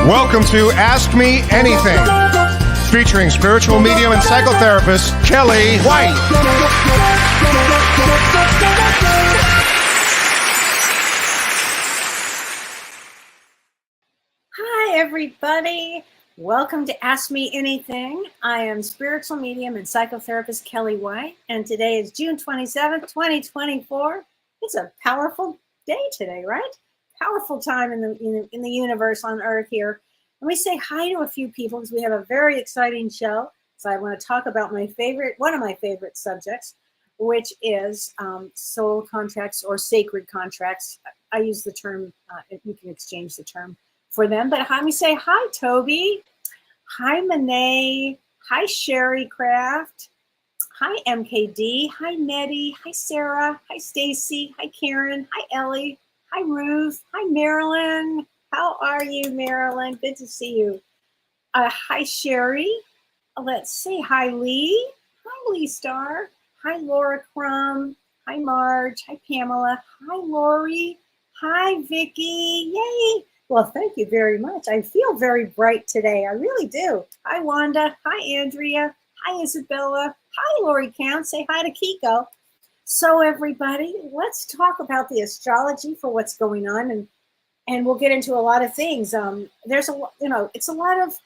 Welcome to Ask Me Anything, featuring spiritual medium and psychotherapist Kellee White. Hi, everybody. Welcome to Ask Me Anything. I am spiritual medium and psychotherapist Kellee White, and today is June 27th, 2024. It's a powerful day today, right? Powerful time in the universe on Earth here. And we say hi to a few people because we have a very exciting show. So I want to talk about one of my favorite subjects, which is soul contracts or sacred contracts. I use the term, you can exchange the term for them. But let me say hi, Toby. Hi, Monet. Hi, Sherry Craft. Hi, MKD. Hi, Nettie. Hi, Sarah. Hi, Stacy. Hi, Karen. Hi, Ellie. Hi, Ruth. Hi, Marilyn. How are you, Marilyn? Good to see you. Hi, Sherry. Let's see. Hi, Lee. Hi, Lee Star. Hi, Laura Crum. Hi, Marge. Hi, Pamela. Hi, Lori. Hi, Vicki. Yay. Well, thank you very much. I feel very bright today. I really do. Hi, Wanda. Hi, Andrea. Hi, Isabella. Hi, Lori Count. Say hi to Kiko. So, everybody, let's talk about the astrology for what's going on, and we'll get into a lot of things. There's it's a lot of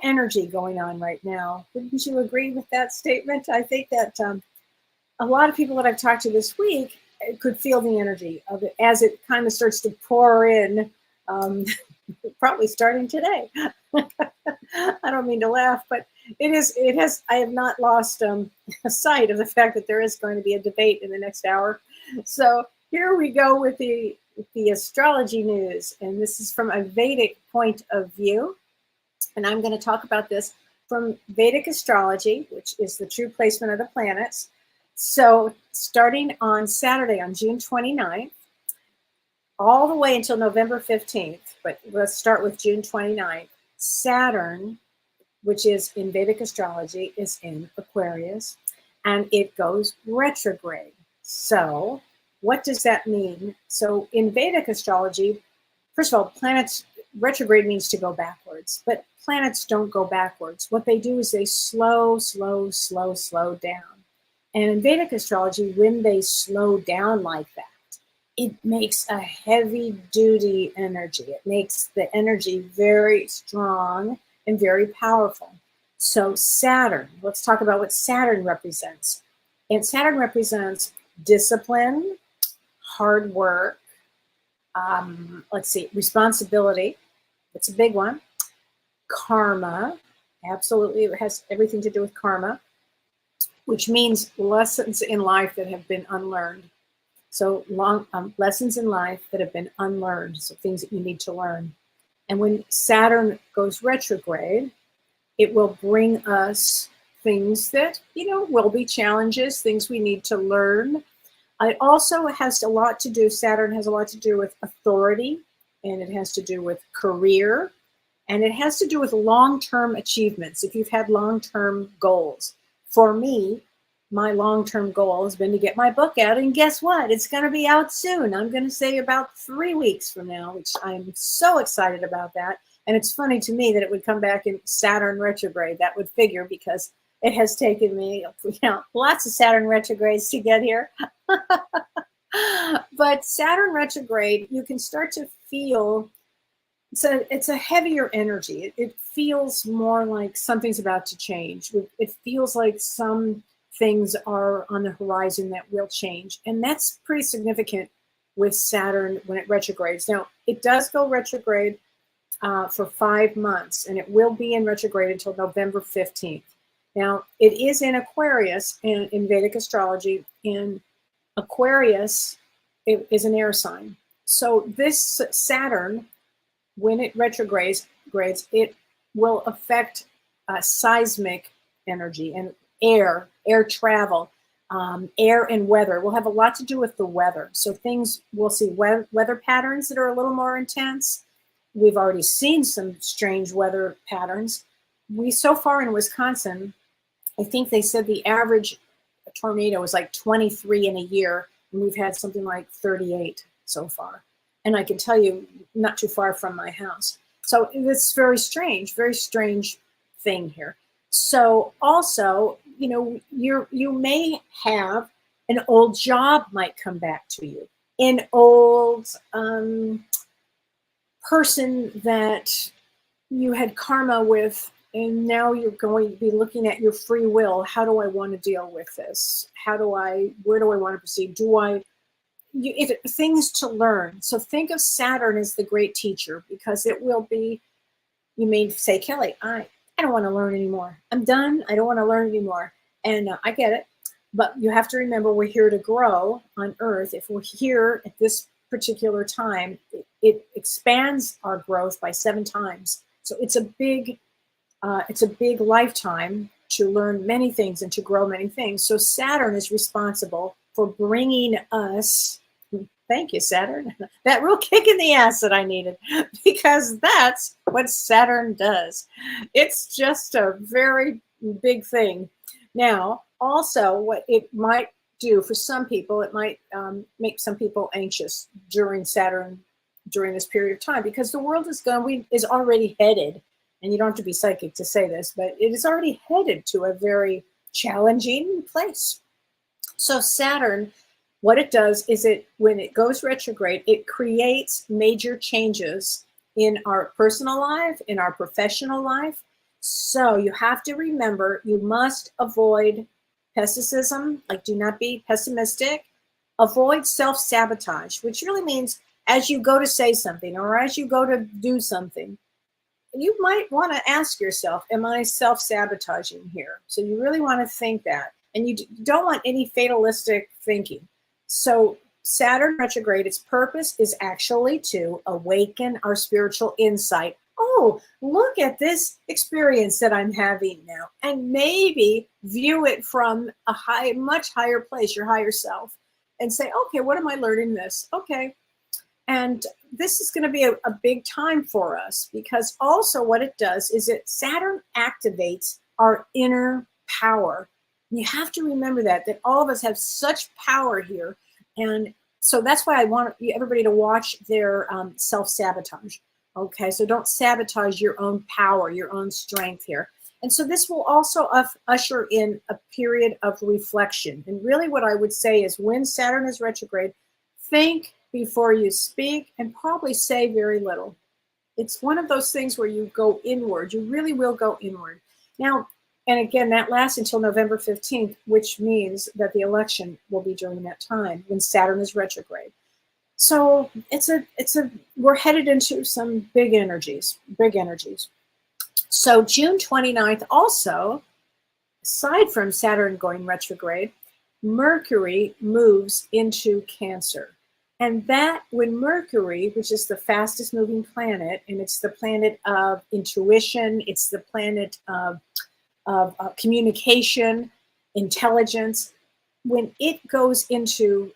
energy going on right now. Wouldn't you agree with that statement? I think that a lot of people that I've talked to this week could feel the energy of it as it kind of starts to pour in. Probably starting today. I don't mean to laugh, but I have not lost sight of the fact that there is going to be a debate in the next hour. So here we go with the astrology news. And this is from a Vedic point of view. And I'm going to talk about this from Vedic astrology, which is the true placement of the planets. So starting on Saturday, on June 29th, all the way until November 15th, but let's start with June 29th. Saturn, which is in Vedic astrology, is in Aquarius, and it goes retrograde. So what does that mean? So in Vedic astrology, first of all, planets, retrograde means to go backwards, but planets don't go backwards. What they do is they slow down. And in Vedic astrology, when they slow down like that, it makes a heavy-duty energy. It makes the energy very strong and very powerful. So Saturn, let's talk about what Saturn represents. And Saturn represents discipline, hard work, responsibility. It's a big one. Karma, absolutely, it has everything to do with karma, which means lessons in life that have been unlearned. So lessons in life that have been unlearned, so things that you need to learn. And when Saturn goes retrograde, it will bring us things that, will be challenges, things we need to learn. It also has a lot to do, Saturn has a lot to do with authority, and it has to do with career, and it has to do with long-term achievements, if you've had long-term goals. For me, my long-term goal has been to get my book out, and guess what? It's going to be out soon. I'm going to say about 3 weeks from now, which I'm so excited about that. And it's funny to me that it would come back in Saturn retrograde. That would figure because it has taken me, lots of Saturn retrogrades to get here. But Saturn retrograde, you can start to feel, it's a heavier energy. It feels more like something's about to change. It feels like some things are on the horizon that will change. And that's pretty significant with Saturn when it retrogrades. Now, it does go retrograde for 5 months, and it will be in retrograde until November 15th. Now, it is in Aquarius in Vedic astrology. In Aquarius, it is an air sign. So this Saturn, when it retrogrades, it will affect seismic energy and air travel, air and weather. Will have a lot to do with the weather. So we'll see weather patterns that are a little more intense. We've already seen some strange weather patterns. So far in Wisconsin, I think they said the average tornado was like 23 in a year, and we've had something like 38 so far. And I can tell you, not too far from my house. So it's very strange thing here. So also, you know, you may have an old job might come back to you, an old person that you had karma with, and now you're going to be looking at your free will. How do I want to deal with this? Where do I want to proceed? Things to learn. So think of Saturn as the great teacher, because it will be, you may say, Kelly, I don't want to learn anymore. I'm done. I don't want to learn anymore. And I get it. But you have to remember, we're here to grow on Earth. If we're here at this particular time, it expands our growth by 7 times. So it's a big lifetime to learn many things and to grow many things. So Saturn is responsible for bringing us, thank you, Saturn, that real kick in the ass that I needed, because that's what Saturn does. It's just a very big thing. Now, also, what it might do for some people, it might make some people anxious during this period of time, because the world is already headed, and you don't have to be psychic to say this, but it is already headed to a very challenging place. So Saturn, what it does is when it goes retrograde, it creates major changes in our personal life, in our professional life. So you have to remember, you must avoid pessimism, like do not be pessimistic. Avoid self-sabotage, which really means as you go to say something or as you go to do something, you might want to ask yourself, am I self-sabotaging here? So you really want to think that. And you don't want any fatalistic thinking. So Saturn retrograde, its purpose is actually to awaken our spiritual insight. Oh, look at this experience that I'm having now. And maybe view it from a much higher place, your higher self, and say, okay, what am I learning this? Okay. And this is going to be a big time for us, because also what it does is Saturn activates our inner power. And you have to remember that all of us have such power here. And so that's why I want everybody to watch their self-sabotage. Okay, so don't sabotage your own power, your own strength here. And so this will also usher in a period of reflection. And really what I would say is, when Saturn is retrograde, think before you speak, and probably say very little. It's one of those things where you go inward. You really will go inward. Now, and again, that lasts until November 15th, which means that the election will be during that time when Saturn is retrograde. So we're headed into some big energies. So June 29th also, aside from Saturn going retrograde, Mercury moves into Cancer. And that, when Mercury, which is the fastest moving planet, and it's the planet of intuition, it's the planet of communication, intelligence, when it goes into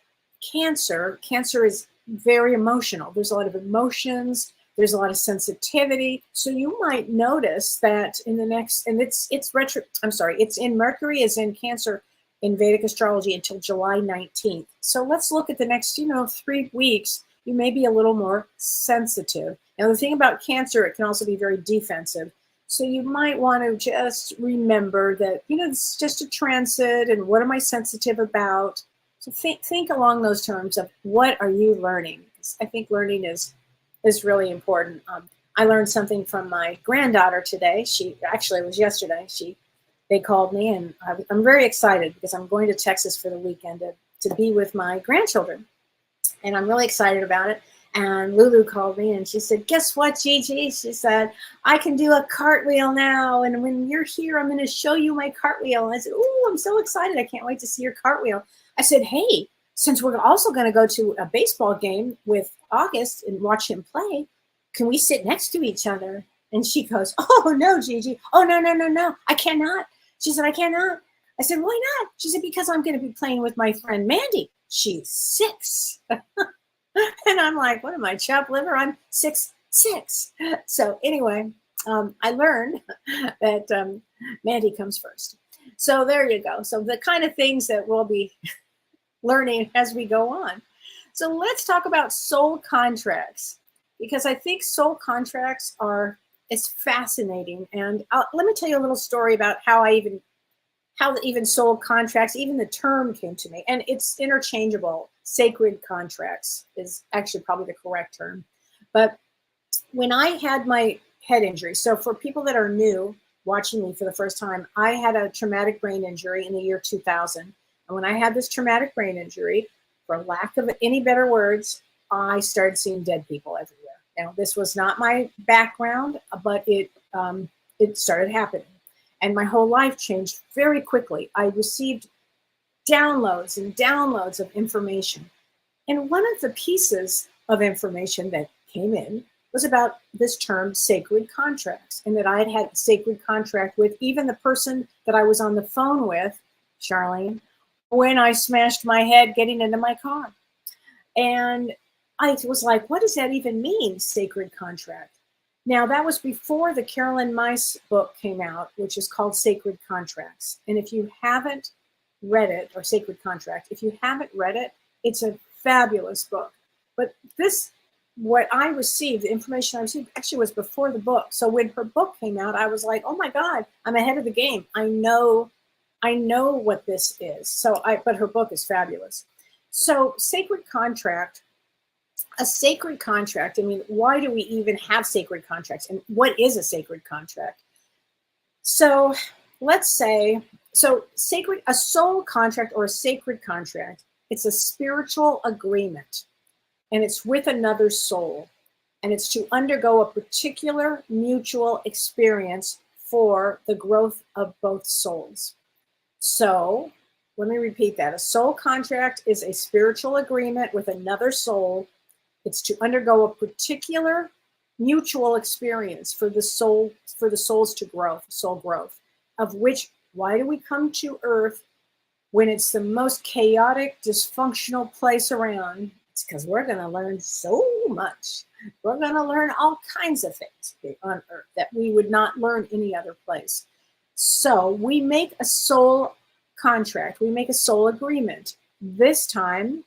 Cancer, Cancer is very emotional. There's a lot of emotions, there's a lot of sensitivity. So you might notice that in the next, and Mercury is in Cancer in Vedic astrology until July 19th. So let's look at the next, 3 weeks. You may be a little more sensitive. Now, the thing about Cancer, it can also be very defensive. So you might want to just remember that, it's just a transit, and what am I sensitive about? So think along those terms of, what are you learning? I think learning is really important. I learned something from my granddaughter today. It was yesterday. They called me, and I'm very excited because I'm going to Texas for the weekend to be with my grandchildren. And I'm really excited about it. And Lulu called me and she said, guess what, Gigi? She said, I can do a cartwheel now. And when you're here, I'm going to show you my cartwheel. And I said, oh, I'm so excited. I can't wait to see your cartwheel. I said, hey, since we're also going to go to a baseball game with August and watch him play, can we sit next to each other? And she goes, oh, no, Gigi. Oh, no. I cannot. She said, I cannot. I said, why not? She said, because I'm going to be playing with my friend Mandy. She's 6. And I'm like, what am I, chopped liver? I'm 6'6". So anyway, I learned that Mandy comes first. So there you go. So the kind of things that we'll be learning as we go on. So let's talk about soul contracts. because I think soul contracts it's fascinating. And let me tell you a little story about how even soul contracts, even the term came to me. And it's interchangeable. Sacred contracts is actually probably the correct term. But when I had my head injury, so for people that are new watching me for the first time, I had a traumatic brain injury in the year 2000. And when I had this traumatic brain injury, for lack of any better words, I started seeing dead people everywhere. Now, this was not my background, but it started happening. And my whole life changed very quickly. I received downloads and downloads of information. And one of the pieces of information that came in was about this term sacred contracts, and that I had had a sacred contract with even the person that I was on the phone with, Charlene, when I smashed my head getting into my car. And I was like, what does that even mean, sacred contract? Now, that was before the Carolyn Myss book came out, which is called Sacred Contracts. And if you haven't read it, or Sacred Contract, if you haven't read it, it's a fabulous book. But what I received, the information I received, actually was before the book. So when her book came out, I was like, oh my God, I'm ahead of the game. I know what this is. But her book is fabulous. So a sacred contract, I mean, why do we even have sacred contracts? And what is a sacred contract? So let's say, a soul contract or a sacred contract, it's a spiritual agreement, and it's with another soul, and it's to undergo a particular mutual experience for the growth of both souls. So let me repeat that. A soul contract is a spiritual agreement with another soul. It's to undergo a particular mutual experience for the soul, for the souls to grow, soul growth, of which, why do we come to Earth when it's the most chaotic, dysfunctional place around? It's because we're going to learn so much. We're going to learn all kinds of things on Earth that we would not learn any other place. So we make a soul contract. We make a soul agreement. This time,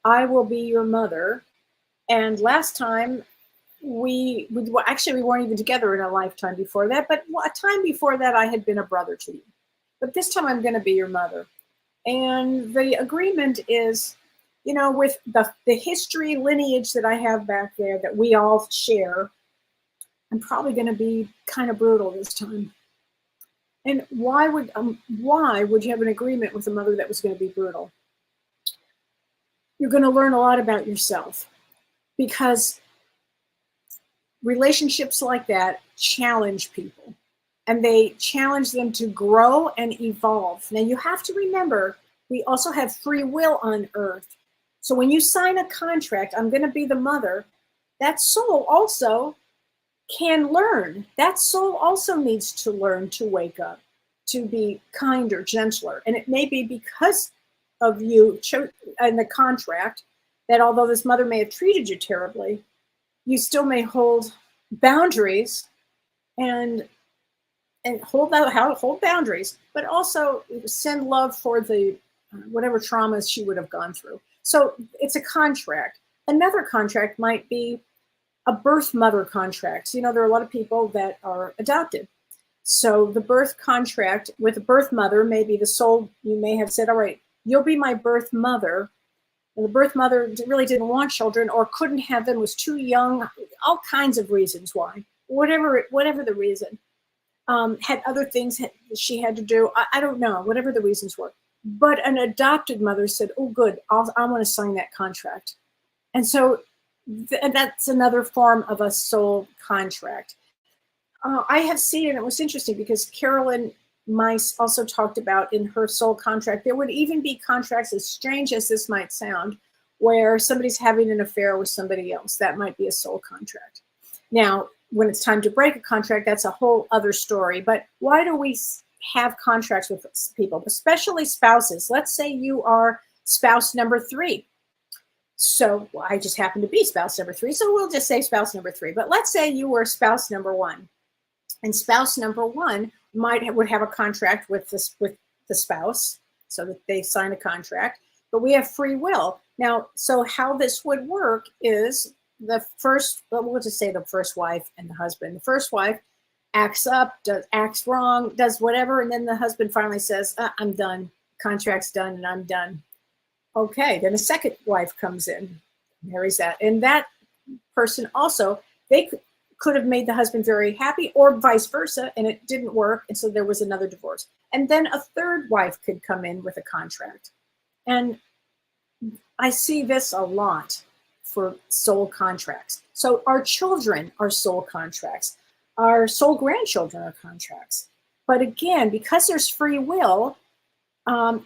I will be your mother. And last time, we weren't even together in a lifetime before that, but a time before that, I had been a brother to you. But this time, I'm going to be your mother. And the agreement is, with the history lineage that I have back there that we all share, I'm probably going to be kind of brutal this time. And why would you have an agreement with a mother that was going to be brutal? You're going to learn a lot about yourself, because relationships like that challenge people, and they challenge them to grow and evolve. Now, you have to remember, we also have free will on Earth. So when you sign a contract, I'm going to be the mother, that soul also can learn. That soul also needs to learn to wake up, to be kinder, gentler. And it may be because of you and the contract that although this mother may have treated you terribly, you still may hold boundaries and hold boundaries, but also send love for the whatever traumas she would have gone through. So it's a contract. Another contract might be a birth mother contract. There are a lot of people that are adopted. So the birth contract with a birth mother, maybe the soul, you may have said, all right, you'll be my birth mother. And the birth mother really didn't want children, or couldn't have them, was too young, all kinds of reasons why, whatever the reason. Had other things she had to do. I don't know, whatever the reasons were. But an adopted mother said, oh, good, I want to sign that contract. And so that's another form of a soul contract. I have seen, and it was interesting because Carolyn Myss also talked about in her soul contract, there would even be contracts, as strange as this might sound, where somebody's having an affair with somebody else. That might be a soul contract. Now, when it's time to break a contract, that's a whole other story. But why do we have contracts with people, especially spouses? Let's say you are spouse number 3. So I just happen to be spouse number 3. So we'll just say spouse number 3. But let's say you were spouse number 1. And spouse number 1 would have a contract with the spouse, so that they sign a contract. But we have free will. Now, so how this would work is the first, well, we'll just say the first wife and the husband. The first wife acts up, acts wrong, does whatever, and then the husband finally says, I'm done. Contract's done and I'm done. Okay, then a second wife comes in, marries that. And that person also, they could have made the husband very happy or vice versa, and it didn't work, and so there was another divorce. And then a third wife could come in with a contract. And I see this a lot for soul contracts. So our children are soul contracts. Our soul grandchildren are contracts. But again, because there's free will,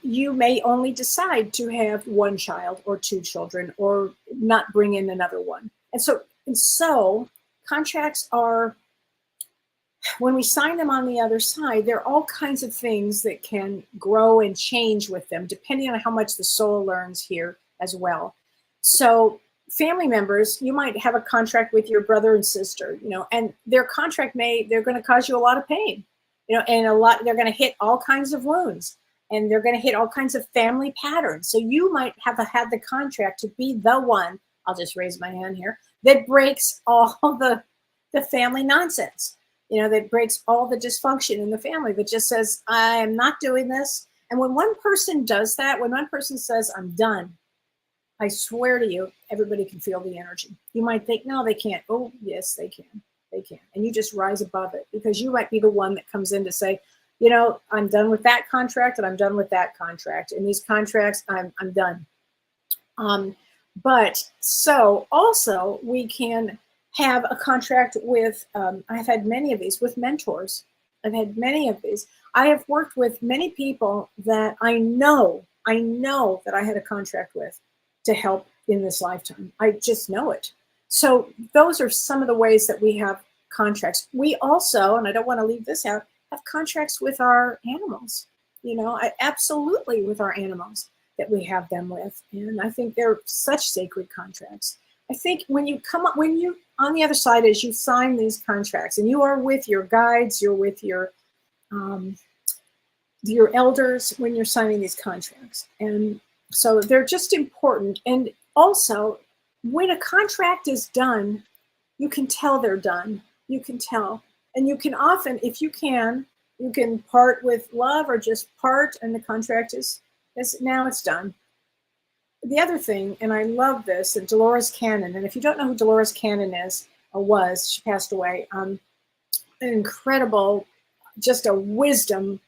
you may only decide to have one child or two children or not bring in another one. And so contracts are, when we sign them on the other side, there are all kinds of things that can grow and change with them, depending on how much the soul learns here as well. So family members, you might have a contract with your brother and sister, and their contract they're going to cause you a lot of pain, and they're going to hit all kinds of wounds, and they're going to hit all kinds of family patterns. So you might have had the contract to be the one, I'll just raise my hand here, that breaks all the family nonsense, that breaks all the dysfunction in the family, that just says, I am not doing this. And when one person does that, when one person says, I'm done, I swear to you, everybody can feel the energy. You might think, no, they can't. Oh, yes, they can. They can. And you just rise above it, because you might be the one that comes in to say, I'm done with that contract and I'm done with that contract. And these contracts, I'm done. But so also we can have a contract with, I've had many of these with mentors. I've had many of these. I have worked with many people that I know that I had a contract with to help in this lifetime. I just know it. So those are some of the ways that we have contracts. We also, and I don't want to leave this out, have contracts with our animals, absolutely with our animals that we have them with. And I think they're such sacred contracts. I think when you on the other side, as you sign these contracts and you are with your guides, you're with your elders when you're signing these contracts. And so they're just important. And also, when a contract is done, you can tell they're done. You can tell. And you can often, if you can part with love or just part, and the contract is now it's done. The other thing, and I love this, and Dolores Cannon, and if you don't know who Dolores Cannon is or was, she passed away, an incredible, just a wisdom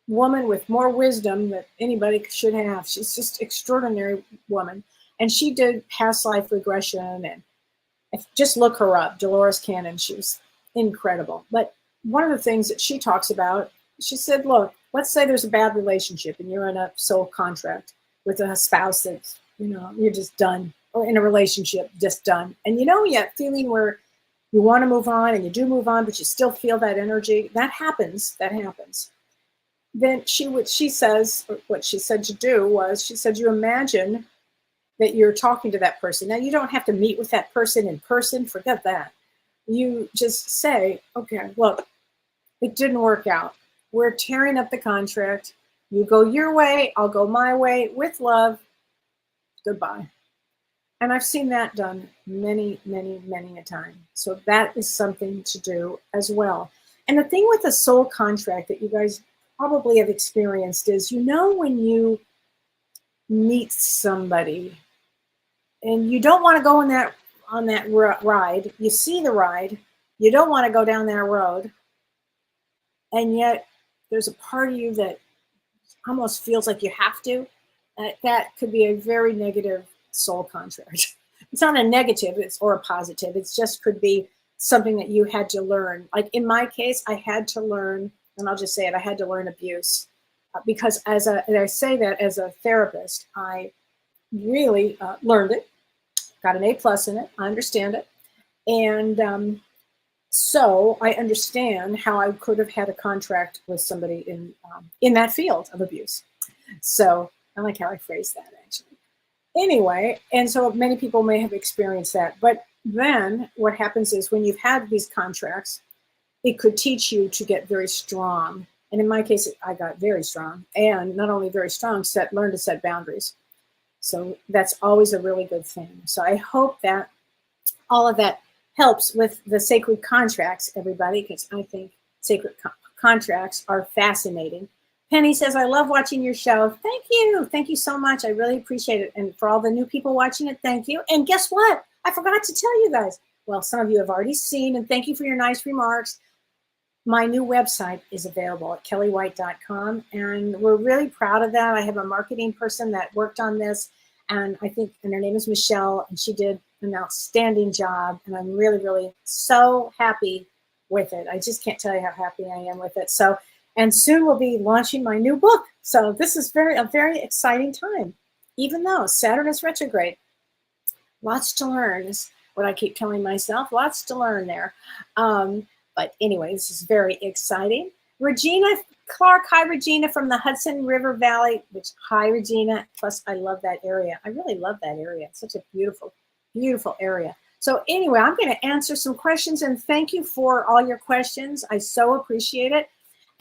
woman with more wisdom than anybody should have. She's just extraordinary woman. And she did past life regression, and just look her up, Dolores Cannon. She was incredible. But one of the things that she talks about, she said, look, let's say there's a bad relationship and you're in a soul contract with a spouse that's, you're just done, or in a relationship, just done. And you have feeling where you want to move on and you do move on, but you still feel that energy. That happens. Then she says, what she said to do was, she said, you imagine that you're talking to that person. Now, you don't have to meet with that person in person. Forget that. You just say, okay, look, it didn't work out. We're tearing up the contract. You go your way, I'll go my way, with love. Goodbye. And I've seen that done many, many, many a time. So that is something to do as well. And the thing with a soul contract that you guys probably have experienced is, when you meet somebody and you don't want to go on that ride, you see the ride, you don't want to go down that road, and yet there's a part of you that almost feels like you have to. That could be a very negative soul contract. It's not a negative, or a positive. It just could be something that you had to learn. Like in my case, I had to learn, and I'll just say it, I had to learn abuse. Because and I say that as a therapist, I really learned it, got an A+ in it, I understand it. And so I understand how I could have had a contract with somebody in that field of abuse. So I like how I phrased that, actually. Anyway, and so many people may have experienced that. But then what happens is, when you've had these contracts, it could teach you to get very strong. And in my case, I got very strong. And not only very strong, learn to set boundaries. So that's always a really good thing. So I hope that all of that helps with the sacred contracts, everybody, because I think sacred contracts are fascinating. Penny says, I love watching your show. Thank you. Thank you so much. I really appreciate it. And for all the new people watching it, thank you. And guess what? I forgot to tell you guys. Well, some of you have already seen, and thank you for your nice remarks. My new website is available at kelleewhite.com, and we're really proud of that. I have a marketing person that worked on this, and her name is Michelle, and she did an outstanding job, and I'm really, really so happy with it. I just can't tell you how happy I am with it. So, and soon we'll be launching my new book. So this is a very exciting time, even though Saturn is retrograde. Lots to learn is what I keep telling myself. Lots to learn there. But anyway, this is very exciting. Regina Clark, hi Regina from the Hudson River Valley, hi Regina. Plus I love that area. I really love that area. It's such a beautiful, beautiful area. So anyway, I'm going to answer some questions, and thank you for all your questions. I so appreciate it.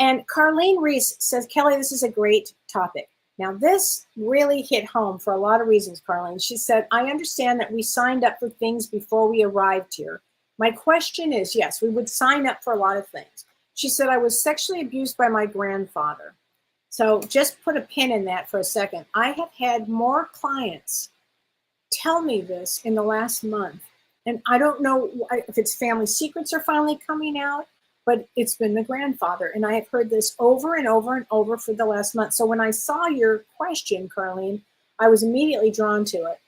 And Carlene Reese says, Kelly, this is a great topic. Now, this really hit home for a lot of reasons, Carlene. She said, I understand that we signed up for things before we arrived here. My question is, yes, we would sign up for a lot of things. She said, I was sexually abused by my grandfather. So just put a pin in that for a second. I have had more clients tell me this in the last month. And I don't know if it's family secrets are finally coming out, but it's been the grandfather. And I have heard this over and over and over for the last month. So when I saw your question, Carlene, I was immediately drawn to it.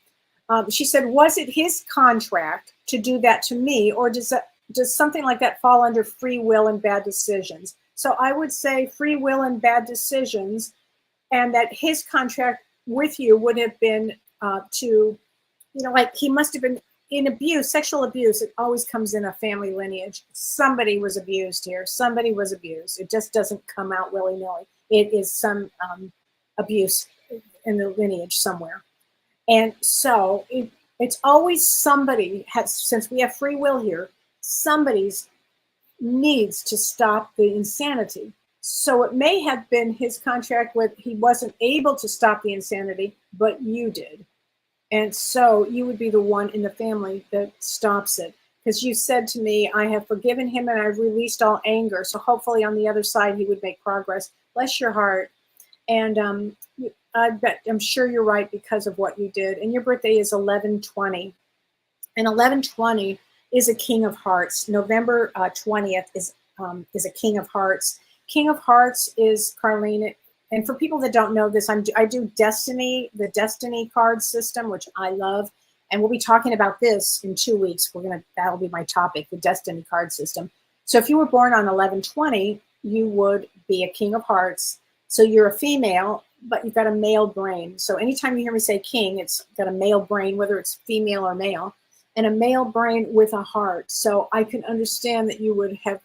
She said, was it his contract to do that to me, or does something like that fall under free will and bad decisions? So I would say free will and bad decisions, and that his contract with you would have been like he must have been in abuse, sexual abuse. It always comes in a family lineage. Somebody was abused here. Somebody was abused. It just doesn't come out willy-nilly. It is some abuse in the lineage somewhere. And so it's always somebody since we have free will here, somebody's needs to stop the insanity. So it may have been his contract with he wasn't able to stop the insanity, but you did. And so you would be the one in the family that stops it. Because you said to me, I have forgiven him and I've released all anger. So hopefully on the other side, he would make progress. Bless your heart. And I'm sure you're right because of what you did. And your birthday is 11/20. And 11/20 is a King of Hearts. November 20th is a King of Hearts. King of Hearts is Carlene. And for people that don't know this, I do Destiny, the Destiny card system, which I love. And we'll be talking about this in 2 weeks. That'll be my topic, the Destiny card system. So if you were born on 11/20, you would be a King of Hearts. So you're a female, but you've got a male brain. So anytime you hear me say king, it's got a male brain, whether it's female or male, and a male brain with a heart. So I can understand that you would have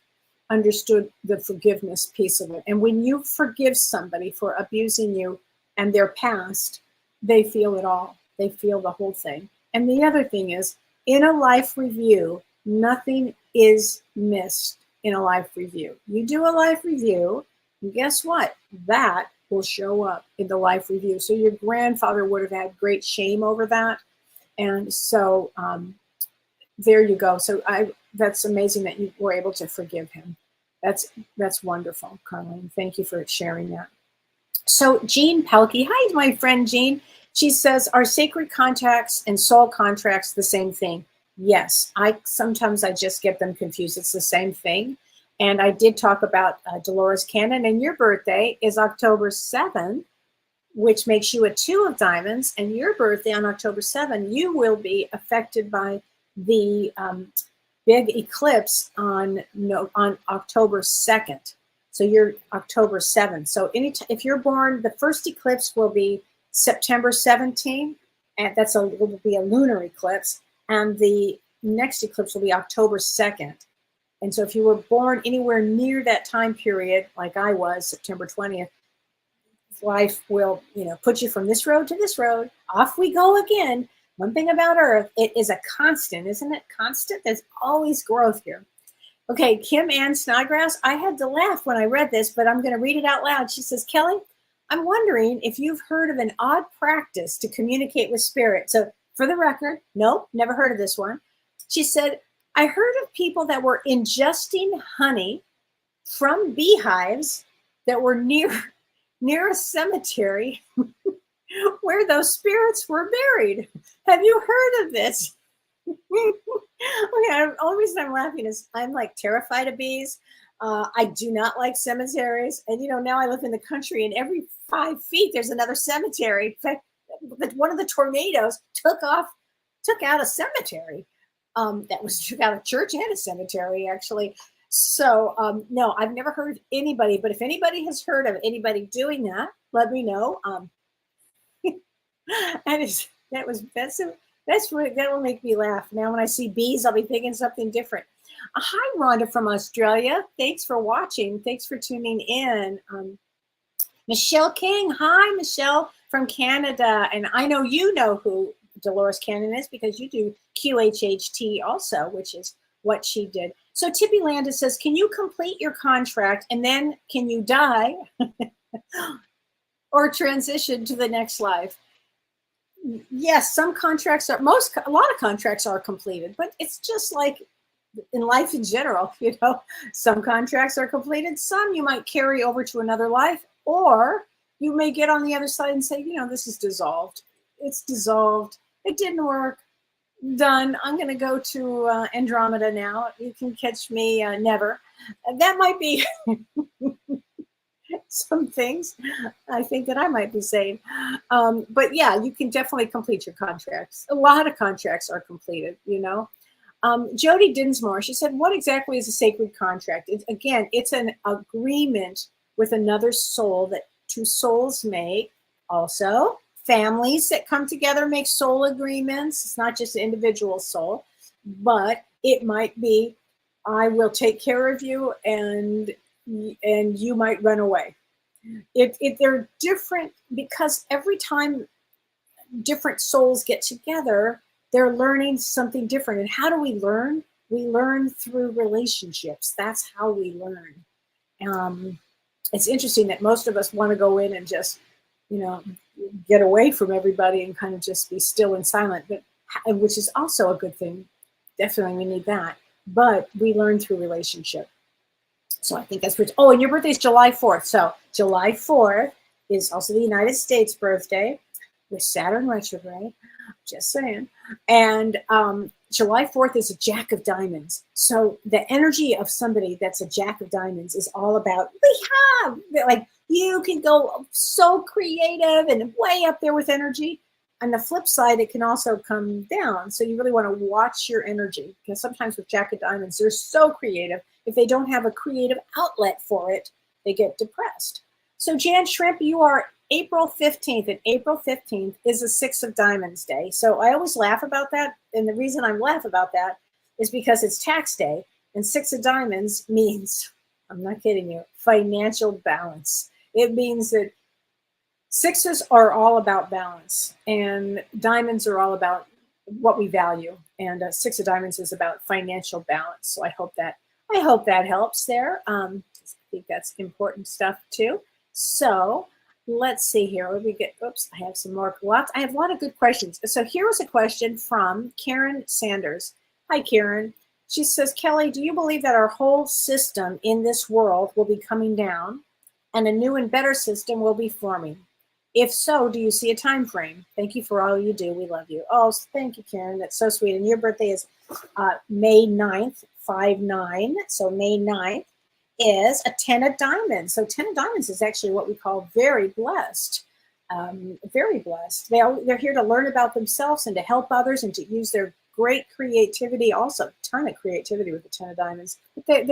understood the forgiveness piece of it. And when you forgive somebody for abusing you and their past, they feel it all. They feel the whole thing. And the other thing is, in a life review, nothing is missed in a life review. You do a life review, and guess what? That will show up in the life review. So your grandfather would have had great shame over that. And so there you go. So that's amazing that you were able to forgive him. That's wonderful, Carlene. Thank you for sharing that. So Jean Pelkey, hi, my friend Jean. She says, are sacred contracts and soul contracts the same thing? Yes, sometimes I just get them confused. It's the same thing. And I did talk about Dolores Cannon, and your birthday is October 7th, which makes you a 2 of diamonds. And your birthday on October 7th, you will be affected by the big eclipse on October 2nd. So you're October 7th. So if you're born, the first eclipse will be September 17th, and will be a lunar eclipse. And the next eclipse will be October 2nd. And so if you were born anywhere near that time period, like I was, September 20th, life will, put you from this road to this road. Off we go again. One thing about Earth, it is a constant, isn't it? Constant. There's always growth here. Okay, Kim Ann Snodgrass, I had to laugh when I read this, but I'm going to read it out loud. She says, Kelly, I'm wondering if you've heard of an odd practice to communicate with spirit. So for the record, nope, never heard of this one. She said, I heard of people that were ingesting honey from beehives that were near a cemetery where those spirits were buried. Have you heard of this? Okay, the only reason I'm laughing is I'm like terrified of bees. I do not like cemeteries. And, now I live in the country, and every 5 feet, there's another cemetery. In fact, one of the tornadoes took out a cemetery. Took out a church and a cemetery, actually. So, no, I've never heard of anybody, but if anybody has heard of anybody doing that, let me know. That will make me laugh. Now, when I see bees, I'll be thinking something different. Hi, Rhonda from Australia. Thanks for watching. Thanks for tuning in. Michelle King. Hi, Michelle from Canada. And I know you know who Dolores Cannon is because you do QHHT also, which is what she did. So Tippy Landis says, can you complete your contract and then can you die or transition to the next life? Yes, some contracts a lot of contracts are completed, but it's just like in life in general, some contracts are completed, some you might carry over to another life, or you may get on the other side and say, this is dissolved. It's dissolved. It didn't work. Done. I'm going to go to Andromeda now. You can catch me never. That might be some things I think that I might be saying. But yeah, you can definitely complete your contracts. A lot of contracts are completed, Jody Dinsmore, she said, what exactly is a sacred contract? It's an agreement with another soul that two souls make. Also, families that come together make soul agreements. It's not just an individual soul, but it might be, I will take care of you and you might run away. They're different because every time different souls get together, they're learning something different. And how do we learn? We learn through relationships. That's how we learn. It's interesting that most of us want to go in and just, get away from everybody and kind of just be still and silent, which is also a good thing. Definitely we need that. But we learn through relationship. So I think that's and your birthday is July 4th. So July 4th is also the United States birthday with Saturn retrograde. Just saying. And July 4th is a Jack of Diamonds. So the energy of somebody that's a Jack of Diamonds is all about, you can go so creative and way up there with energy. On the flip side, it can also come down. So you really want to watch your energy, because sometimes with Jack of Diamonds, they're so creative. If they don't have a creative outlet for it, they get depressed. So Jan Shrimp, you are April 15th, and April 15th is a Six of Diamonds day. So I always laugh about that. And the reason I laugh about that is because it's tax day, and Six of Diamonds means, I'm not kidding you, financial balance. It means that sixes are all about balance, and diamonds are all about what we value. And Six of Diamonds is about financial balance. So I hope that helps there. I think that's important stuff too. So let's see here. I have some more. I have a lot of good questions. So here was a question from Karen Sanders. Hi, Karen. She says, Kelly, do you believe that our whole system in this world will be coming down and a new and better system will be forming? If so, do you see a time frame? Thank you for all you do. We love you. Oh, thank you, Karen. That's so sweet. And your birthday is May 9th, 5/9. So May 9th is a 10 of diamonds. So 10 of diamonds is actually what we call very blessed. Very blessed. They're here to learn about themselves and to help others and to use their great creativity. Also, a ton of creativity with the 10 of diamonds. But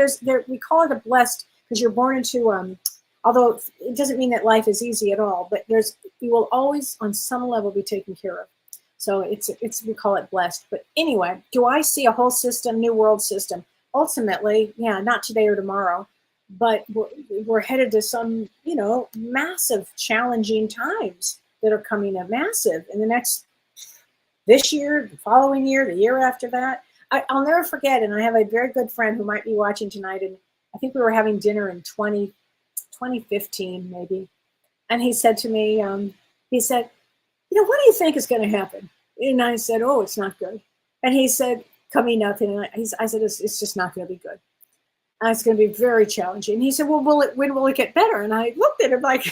we call it a blessed because you're born into although it doesn't mean that life is easy at all, but you will always on some level be taken care of. So we call it blessed. But anyway, do I see a whole system, new world system? Ultimately, yeah, not today or tomorrow, but we're headed to some, massive challenging times that are coming up, massive in this year, the following year, the year after that. I'll never forget, and I have a very good friend who might be watching tonight, and I think we were having dinner in 2015 maybe, and he said to me, what do you think is going to happen? And I said, oh, it's not good. And he said, coming up, and I said, it's just not going to be good. It's going to be very challenging. And he said, well, when will it get better? And I looked at him like,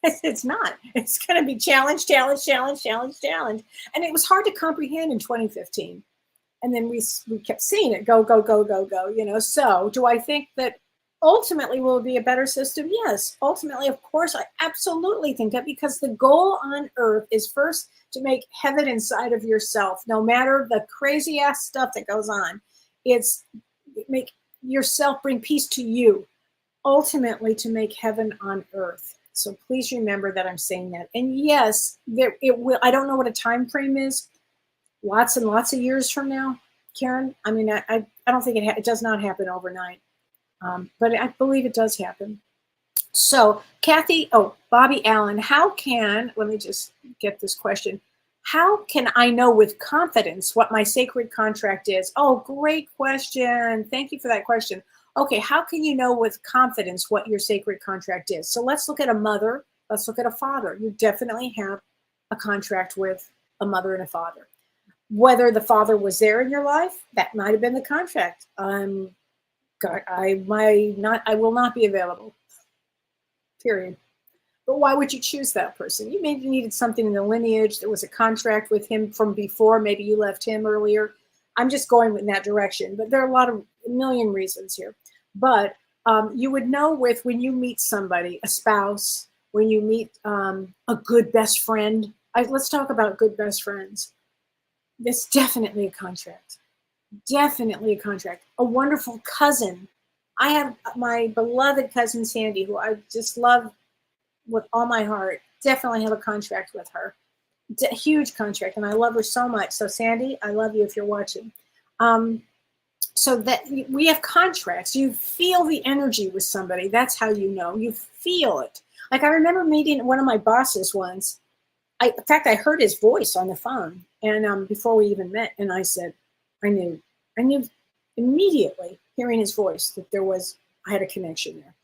it's not. It's going to be challenge. And it was hard to comprehend in 2015. And then we kept seeing it go. So do I think that ultimately will it be a better system? Yes. Ultimately, of course, I absolutely think that, because the goal on earth is first to make heaven inside of yourself, no matter the crazy ass stuff that goes on. It's make yourself bring peace to you, ultimately to make heaven on earth. So please remember that I'm saying that. And yes, it will. I don't know what a time frame is. Lots and lots of years from now, Karen. I mean, I don't think it does not happen overnight, but I believe it does happen. So Bobby Allen, let me just get this question. How can I know with confidence what my sacred contract is? Oh, great question. Thank you for that question. Okay, how can you know with confidence what your sacred contract is? So let's look at a mother. Let's look at a father. You definitely have a contract with a mother and a father. Whether the father was there in your life, that might have been the contract. I will not be available. Period. But why would you choose that person? You maybe needed something in the lineage. There was a contract with him from before. Maybe you left him earlier. I'm just going in that direction. But there are a million reasons here. But you would know when you meet somebody, a spouse, when you meet a good best friend. Let's talk about good best friends. It's definitely a contract. Definitely a contract. A wonderful cousin. I have my beloved cousin Sandy, who I just love with all my heart. Definitely have a contract with her. Huge contract, and I love her so much. So Sandy, I love you if you're watching. So that we have contracts. You feel the energy with somebody. That's how you know. You feel it. Like I remember meeting one of my bosses once. In fact, I heard his voice on the phone, and before we even met, and I said, I knew immediately, hearing his voice, that I had a connection there.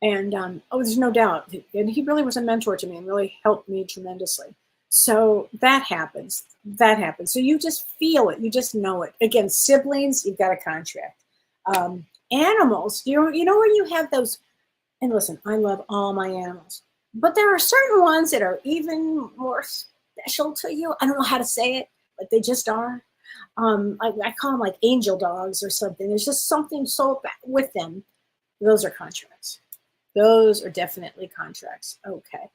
And there's no doubt. And he really was a mentor to me and really helped me tremendously. So that happens. So you just feel it. You just know it. Again, siblings, you've got a contract. Animals, you know when you have those, and listen, I love all my animals, but there are certain ones that are even more special to you. I don't know how to say it, but they just are. I call them like angel dogs or something. There's just something so with them. Those are contracts. Those are definitely contracts. Okay.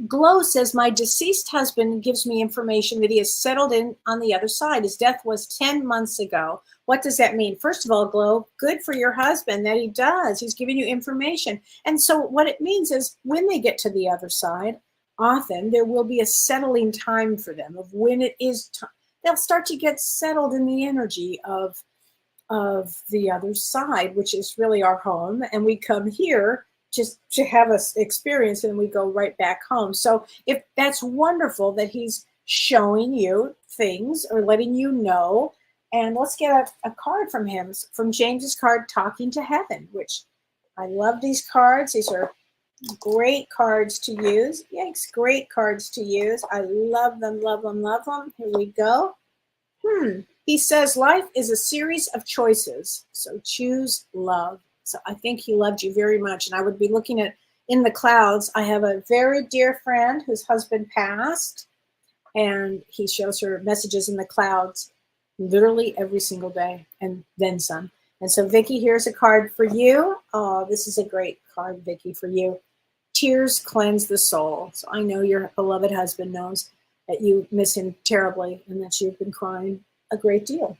Glow says, my deceased husband gives me information that he has settled in on the other side. His death was 10 months ago. What does that mean? First of all, Glow, good for your husband that he does. He's giving you information. And so what it means is when they get to the other side, often there will be a settling time for them of when it is time. They'll start to get settled in the energy of the other side, which is really our home. And we come here just to have us experience, and we go right back home. So if that's wonderful that he's showing you things or letting you know. And let's get a card from him, from James's card, Talking to Heaven, which I love these cards. These are great cards to use. Yikes, great cards to use. I love them, love them, love them. Here we go. He says, life is a series of choices, so choose love. So I think he loved you very much. And I would be looking at in the clouds. I have a very dear friend whose husband passed, and he shows her messages in the clouds literally every single day and then some. And so, Vicki, here's a card for you. Oh, this is a great card, Vicki, for you. Tears cleanse the soul. So I know your beloved husband knows that you miss him terribly and that you've been crying a great deal.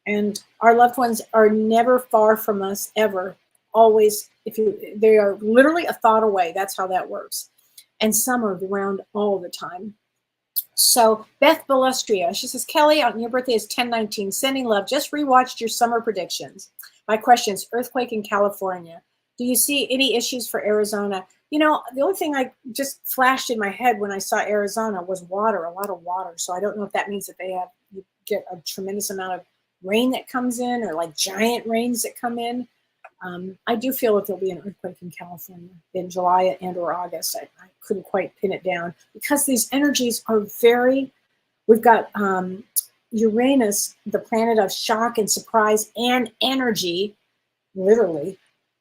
And our loved ones are never far from us, ever. Always, they are literally a thought away. That's how that works. And some are around all the time. So Beth Balestria, she says, Kelly, on your birthday is 10/19. Sending love. Just rewatched your summer predictions. My question is, earthquake in California. Do you see any issues for Arizona? You know, the only thing I just flashed in my head when I saw Arizona was water, a lot of water. So I don't know if that means that you get a tremendous amount of rain that comes in, or like giant rains that come in. I do feel that there'll be an earthquake in California in July and or August. I couldn't quite pin it down because these energies are we've got Uranus, the planet of shock and surprise and energy, literally,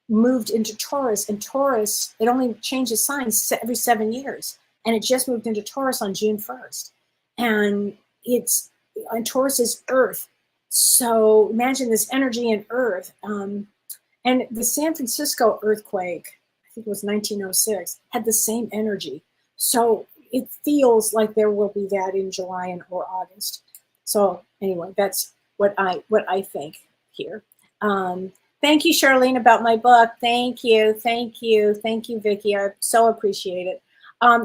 moved into Taurus. And Taurus, it only changes signs every 7 years. And it just moved into Taurus on June 1st. And Taurus is Earth. So imagine this energy in Earth. And the San Francisco earthquake, I think it was 1906, had the same energy. So it feels like there will be that in July or August. So anyway, that's what I think here. Thank you, Charlene, about my book. Thank you, Vicki. I so appreciate it.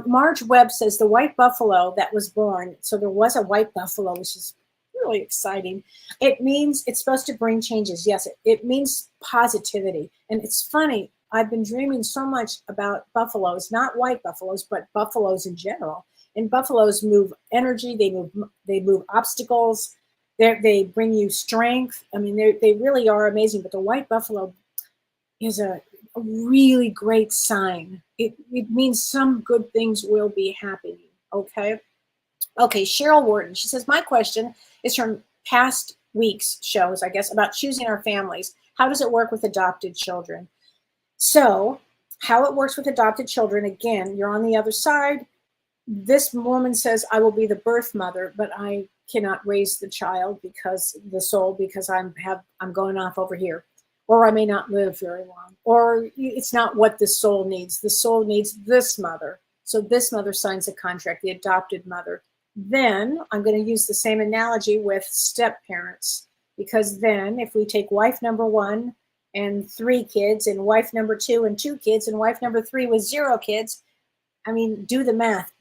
Marge Webb says the white buffalo that was born. So there was a white buffalo, which is really exciting. It means it's supposed to bring changes. Yes, it means positivity. And it's funny, I've been dreaming so much about buffaloes, not white buffaloes, but buffaloes in general. And buffaloes move energy, they move obstacles, they bring you strength. I mean, they really are amazing. But the white buffalo is a really great sign. It means some good things will be happening. Okay. Cheryl Wharton, she says, my question is from past week's shows, I guess, about choosing our families. How does it work with adopted children? So how it works with adopted children, again, you're on the other side. This woman says, I will be the birth mother, but I cannot raise the child because I'm going off over here, or I may not live very long, or it's not what the soul needs. The soul needs this mother. So this mother signs a contract, the adopted mother. Then I'm going to use the same analogy with step parents, because then if we take wife number 1 and 3 kids, and wife number 2 and 2 kids, and wife number 3 with 0 kids, I mean, do the math.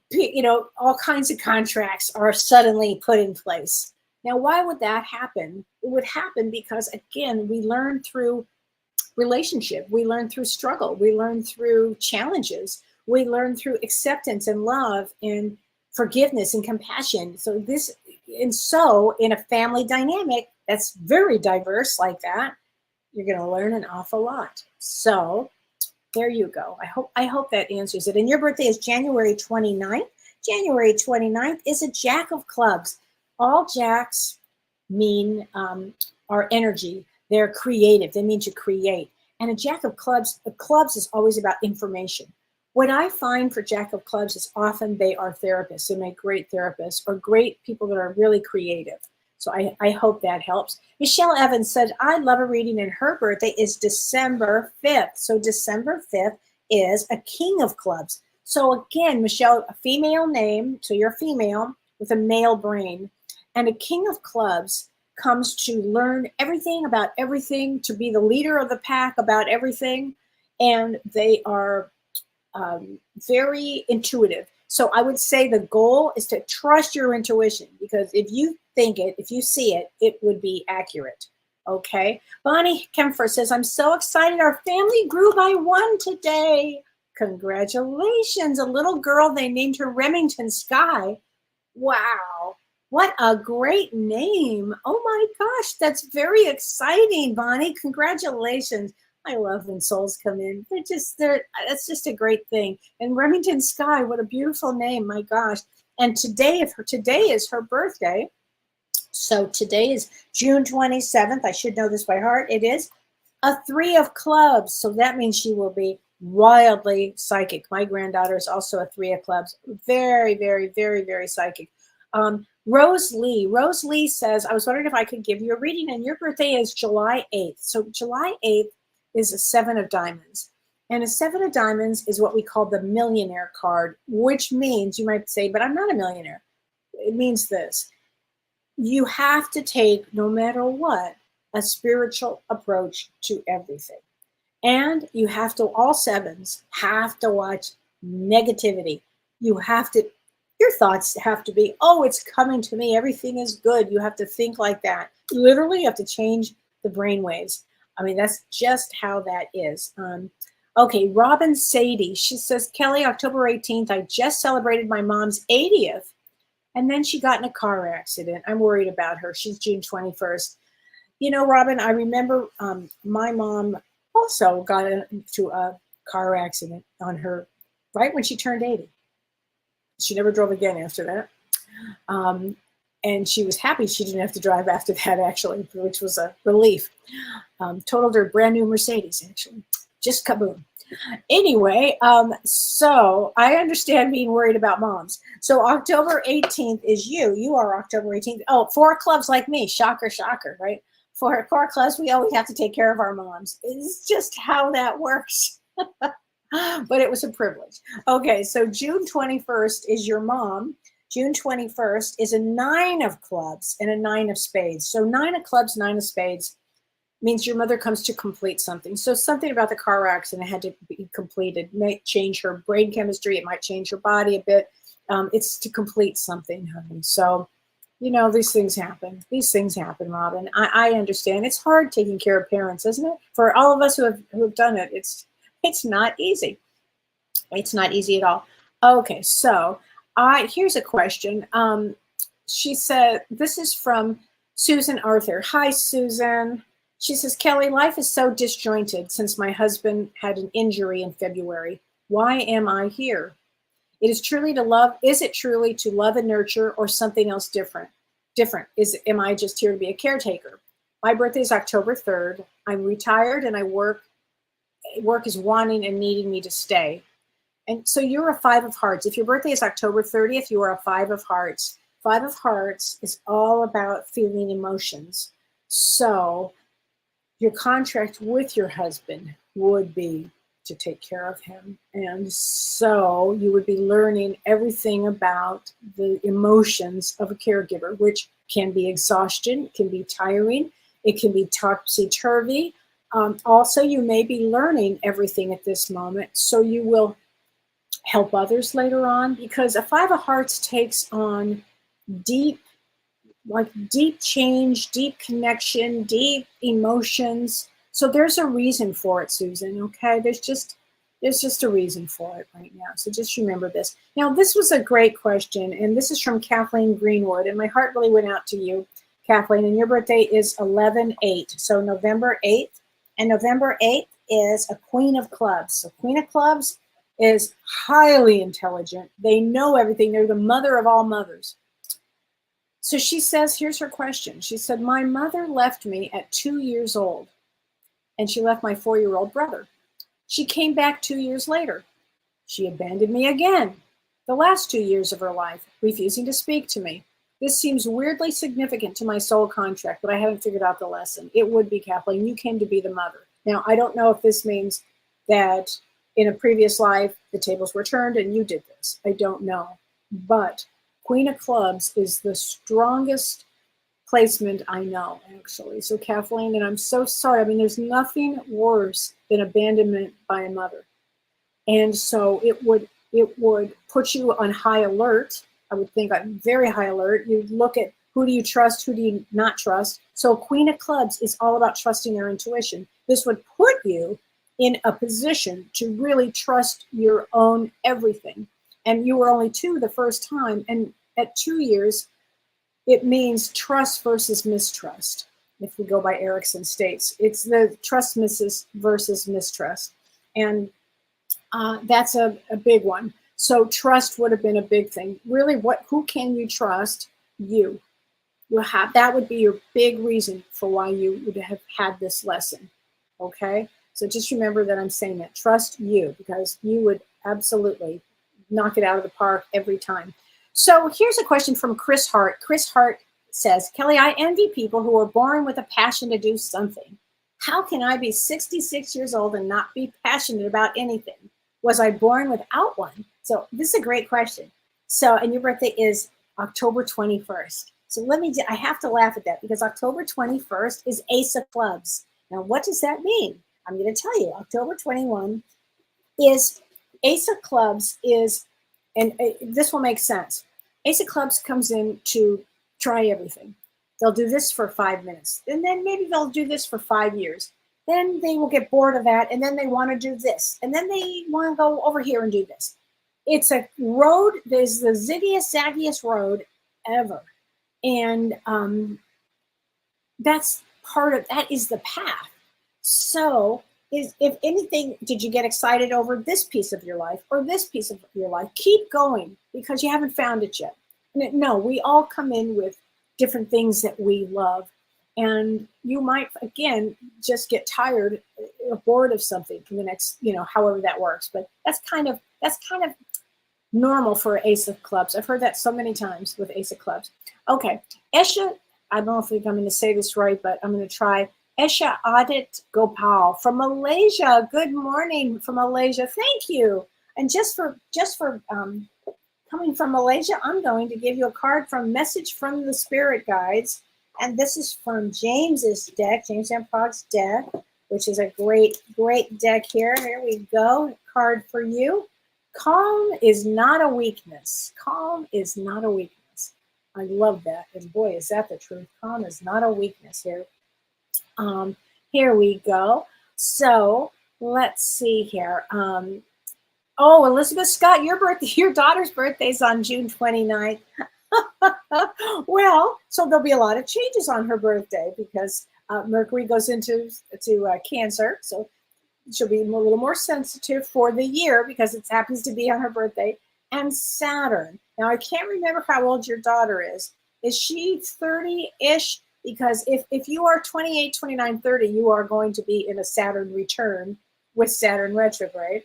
You know, all kinds of contracts are suddenly put in place. Now, why would that happen? It would happen because, again, we learn through relationship. We learn through struggle. We learn through challenges. We learn through acceptance and love and forgiveness and compassion. So in a family dynamic that's very diverse like that, you're going to learn an awful lot. So there you go. I hope that answers it. And your birthday is January 29th. January 29th is a Jack of Clubs. All Jacks mean our energy. They're creative. They mean to create. And a Jack of Clubs is always about information. What I find for Jack of Clubs is often they are therapists. They make great therapists or great people that are really creative. So I hope that helps. Michelle Evans said, I love a reading, and her birthday is December 5th. So December 5th is a King of Clubs. So again, Michelle, a female name, so you're female with a male brain. And a King of Clubs comes to learn everything about everything, to be the leader of the pack about everything. And they are very intuitive. So I would say the goal is to trust your intuition, because if you think it, if you see it, it would be accurate. Okay. Bonnie Kempfer says, I'm so excited. Our family grew by 1 today. Congratulations. A little girl, they named her Remington Sky. Wow. What a great name. Oh my gosh. That's very exciting, Bonnie. Congratulations. I love when souls come in. That's just a great thing. And Remington Sky, what a beautiful name. My gosh. And today is her birthday. So today is June 27th. I should know this by heart. It is a 3 of clubs. So that means she will be wildly psychic. My granddaughter is also a 3 of clubs. Very, very, very, very psychic. Rose Lee says, I was wondering if I could give you a reading, and your birthday is July 8th. So July 8th is a 7 of diamonds. And a 7 of diamonds is what we call the millionaire card, which means, you might say, but I'm not a millionaire. It means this. You have to take, no matter what, a spiritual approach to everything. And you have to, all 7s have to watch negativity. Your thoughts have to be, oh, it's coming to me. Everything is good. You have to think like that. Literally, you have to change the brainwaves. I mean, that's just how that is. Okay, Robin Sadie, she says, Kelly, October 18th, I just celebrated my mom's 80th, and then she got in a car accident. I'm worried about her. She's June 21st. You know, Robin, I remember my mom also got into a car accident on her right when she turned 80. She never drove again after that. And she was happy she didn't have to drive after that, actually, which was a relief. Totaled her brand new Mercedes, actually. Just kaboom. Anyway, so I understand being worried about moms. So October 18th is you. You are October 18th. Oh, 4 clubs like me. Shocker, shocker, right? For 4 clubs, we always have to take care of our moms. It's just how that works. But it was a privilege. Okay, so June 21st is your mom. June 21st is a 9 of clubs and a 9 of spades. So 9 of clubs, 9 of spades means your mother comes to complete something. So something about the car accident had to be completed. It might change her brain chemistry. It might change her body a bit. It's to complete something, honey. So, you know, these things happen. These things happen, Robin. I understand. It's hard taking care of parents, isn't it? For all of us who have done it, it's not easy. It's not easy at all. Okay, so here's a question. She said, this is from Susan Arthur. Hi, Susan. She says, Kelly, life is so disjointed since my husband had an injury in February. Why am I here? Is it truly to love and nurture, or something else different? Am I just here to be a caretaker? My birthday is October 3rd. I'm retired and I work is wanting and needing me to stay. And so you're a 5 of hearts. If your birthday is October 30th, you are a 5 of hearts. 5 of hearts is all about feeling emotions. So your contract with your husband would be to take care of him. And so you would be learning everything about the emotions of a caregiver, which can be exhaustion, can be tiring, it can be topsy-turvy. Also, you may be learning everything at this moment, so you will help others later on, because a 5 of hearts takes on deep change, deep connection, deep emotions. So there's a reason for it, Susan, okay? There's just a reason for it right now. So just remember this. Now, this was a great question, and this is from Kathleen Greenwood, and my heart really went out to you, Kathleen, and your birthday is 11/8, so November 8th, and November 8th is a Queen of Clubs. So Queen of Clubs is highly intelligent. They know everything. They're the mother of all mothers. So she says, here's her question. She said, my mother left me at 2 years old, and she left my 4-year-old brother. She came back 2 years later. She abandoned me again, the last 2 years of her life, refusing to speak to me. This seems weirdly significant to my soul contract, but I haven't figured out the lesson. It would be, Kathleen, you came to be the mother. Now, I don't know if this means that in a previous life, the tables were turned and you did this. I don't know. But Queen of Clubs is the strongest placement I know, actually. So Kathleen, and I'm so sorry. I mean, there's nothing worse than abandonment by a mother. And so it would put you on high alert. I would think on very high alert. You'd look at who do you trust, who do you not trust. So Queen of Clubs is all about trusting your intuition. This would put you in a position to really trust your own everything. And you were only 2 the first time. And at 2 years, it means trust versus mistrust. If we go by Erickson states, it's the trust versus mistrust. And that's a big one. So trust would have been a big thing. Really, who can you trust? You. That would be your big reason for why you would have had this lesson. Okay? So just remember that I'm saying that. Trust you, because you would absolutely knock it out of the park every time. So here's a question from Chris Hart. Chris Hart says, Kelly, I envy people who are born with a passion to do something. How can I be 66 years old and not be passionate about anything? Was I born without one? So this is a great question. So, and your birthday is October 21st. So I have to laugh at that, because October 21st is Ace of Clubs. Now, what does that mean? I'm going to tell you. October 21 is Ace of Clubs is, and this will make sense. Ace of Clubs comes in to try everything. They'll do this for 5 minutes, and then maybe they'll do this for 5 years. Then they will get bored of that, and then they want to do this, and then they want to go over here and do this. It's a road. There's the ziggiest, zaggiest road ever, and that is the path. So, if anything, did you get excited over this piece of your life or this piece of your life? Keep going, because you haven't found it yet. No, we all come in with different things that we love. And you might, again, just get tired or bored of something for the next, however that works. But that's kind of normal for Ace of Clubs. I've heard that so many times with Ace of Clubs. Okay, Esha, I don't know if I'm going to say this right, but I'm going to try. Esha Adit Gopal from Malaysia. Good morning from Malaysia. Thank you. And just for coming from Malaysia, I'm going to give you a card from Message from the Spirit Guides. And this is from James's deck, James M. Prog's deck, which is a great, great deck here. Here we go. Card for you. Calm is not a weakness. Calm is not a weakness. I love that. And boy, is that the truth. Calm is not a weakness here. Here we go. So let's see here. Oh, Elizabeth Scott, your daughter's birthday is on June 29th. Well, so there'll be a lot of changes on her birthday because Mercury goes into Cancer. So she'll be a little more sensitive for the year because it happens to be on her birthday. And Saturn. Now, I can't remember how old your daughter is. Is she 30-ish? Because if you are 28, 29, 30, you are going to be in a Saturn return with Saturn retrograde.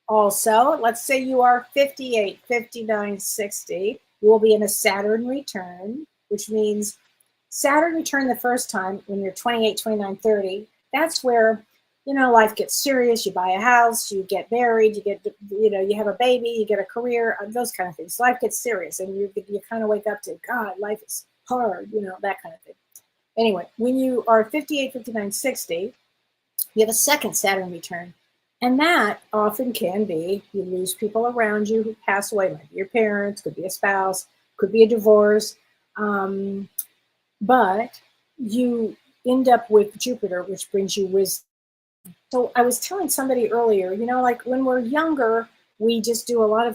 Also, let's say you are 58, 59, 60. You will be in a Saturn return, which means Saturn return the first time when you're 28, 29, 30. That's where, life gets serious. You buy a house, you get married, you have a baby, you get a career, those kind of things. Life gets serious and you kind of wake up to, God, life is hard, that kind of thing. Anyway, when you are 58, 59, 60, you have a second Saturn return. And that often can be, you lose people around you who pass away, might be your parents, could be a spouse, could be a divorce. But you end up with Jupiter, which brings you wisdom. So I was telling somebody earlier, like when we're younger, we just we'll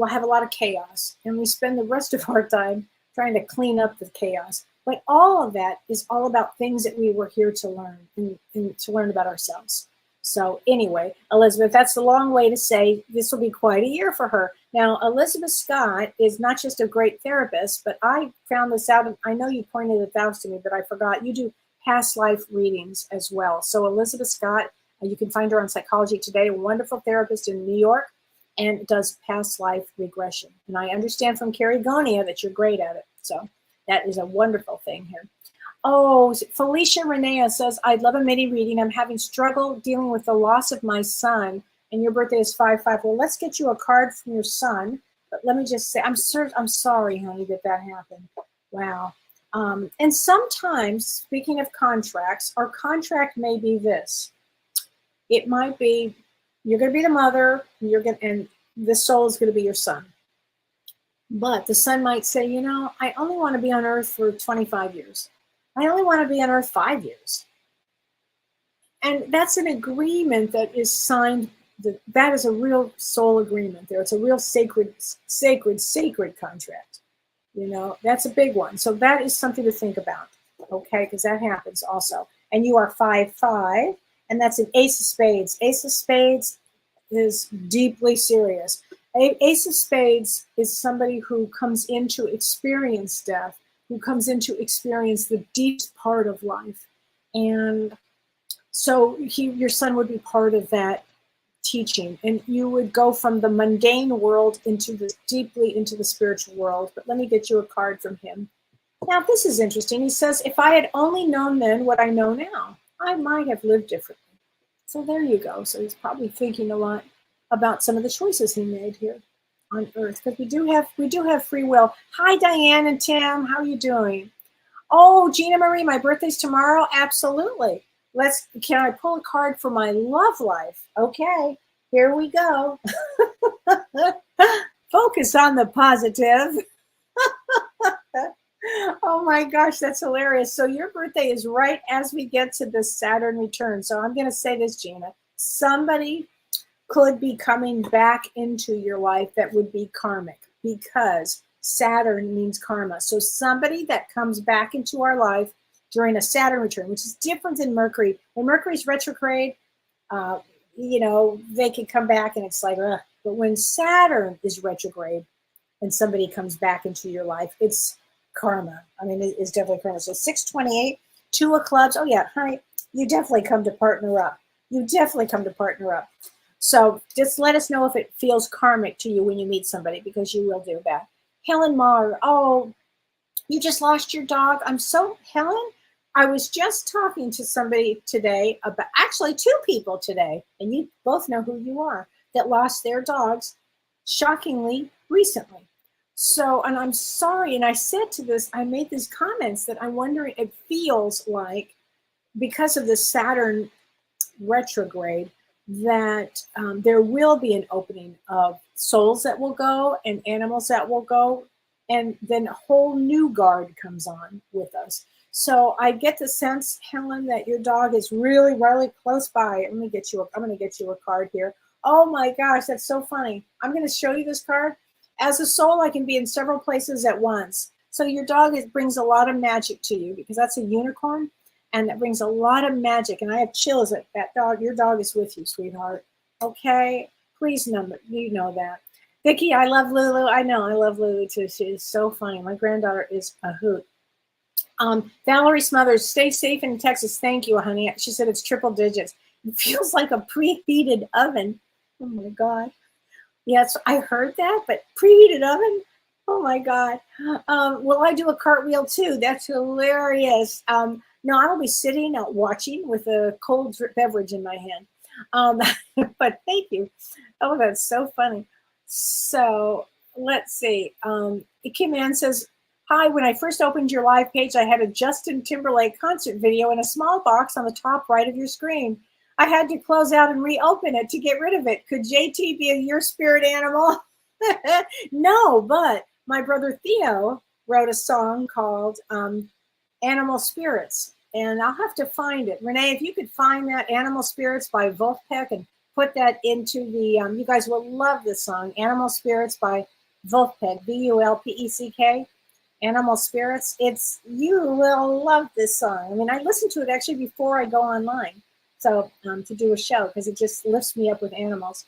have a lot of chaos. And we spend the rest of our time trying to clean up the chaos. But all of that is all about things that we were here to learn and to learn about ourselves. So anyway, Elizabeth, that's a long way to say this will be quite a year for her. Now, Elizabeth Scott is not just a great therapist, but I found this out. I know you pointed it out to me, but I forgot. You do past life readings as well. So Elizabeth Scott, you can find her on Psychology Today, a wonderful therapist in New York, and does past life regression. And I understand from Carrie Gonia that you're great at it. So that is a wonderful thing here. Oh, Felicia Renea says, I'd love a mini reading. I'm having struggle dealing with the loss of my son. And your birthday is 5/5. Well, let's get you a card from your son. But let me just say, I'm sorry, honey, that happened. Wow. And sometimes, speaking of contracts, our contract may be this. It might be, you're going to be the mother, and the soul is going to be your son. But the son might say, I only want to be on Earth for 25 years. I only want to be on Earth 5 years. And that's an agreement that is signed. That is a real soul agreement there. It's a real sacred contract. That's a big one. So that is something to think about, okay? Because that happens also. And you are 5/5, and that's an Ace of Spades. Ace of Spades is deeply serious. Ace of Spades is somebody who comes in to experience death, who comes in to experience the deepest part of life. And so your son would be part of that teaching, and you would go from the mundane world deeply into the spiritual world. But let me get you a card from him. Now, this is interesting. He says, if I had only known then what I know now, I might have lived differently. So there you go. So he's probably thinking a lot about some of the choices he made here on Earth, because we do have free will. Hi, Diane and Tim. How are you doing? Oh, Gina Marie, my birthday's tomorrow. Absolutely. Can I pull a card for my love life? Okay, here we go. Focus on the positive. Oh my gosh, that's hilarious. So your birthday is right as we get to the Saturn return. So I'm going to say this, Gina. Somebody could be coming back into your life that would be karmic, because Saturn means karma. So somebody that comes back into our life during a Saturn return, which is different than Mercury. When Mercury's retrograde, they can come back and it's like, ugh. But when Saturn is retrograde and somebody comes back into your life, it's karma. I mean, it's definitely karma. So 628, 2 of clubs. Oh yeah, honey, you definitely come to partner up. You definitely come to partner up. So just let us know if it feels karmic to you when you meet somebody, because you will do that. Helen Marr, oh, you just lost your dog. I'm so, Helen, I was just talking to somebody today about, actually 2 people today, and you both know who you are, that lost their dogs shockingly recently. So, and I'm sorry, and I said to this, I made these comments that I'm wondering, it feels like because of the Saturn retrograde, that there will be an opening of souls that will go and animals that will go, and then a whole new guard comes on with us. So I get the sense, Helen, that your dog is really, really close by. I'm going to get you a card here. Oh my gosh, that's so funny. I'm going to show you this card. As a soul, I can be in several places at once. So your dog brings a lot of magic to you, because that's a unicorn. And that brings a lot of magic. And I have chills that dog, your dog is with you, sweetheart. Okay? Please know that. You know that. Vicki, I love Lulu. I know, I love Lulu too. She is so funny. My granddaughter is a hoot. Valerie Smothers, stay safe in Texas. Thank you, honey. She said it's triple digits. It feels like a preheated oven. Oh my God. Yes, I heard that, but preheated oven? Oh my God. Will I do a cartwheel too? That's hilarious. No, I will be sitting out watching with a cold beverage in my hand. But thank you. Oh, that's so funny. So let's see. Kim Ann says, hi, when I first opened your live page, I had a Justin Timberlake concert video in a small box on the top right of your screen. I had to close out and reopen it to get rid of it. Could JT be your spirit animal? No, but my brother Theo wrote a song called Animal Spirits, and I'll have to find it. Renee, if you could find that, Animal Spirits by Wolfpack, and put that into the, you guys will love this song, Animal Spirits by Wolfpack, Vulpeck, Animal Spirits. You will love this song. I mean, I listen to it actually before I go online, so to do a show, because it just lifts me up with animals.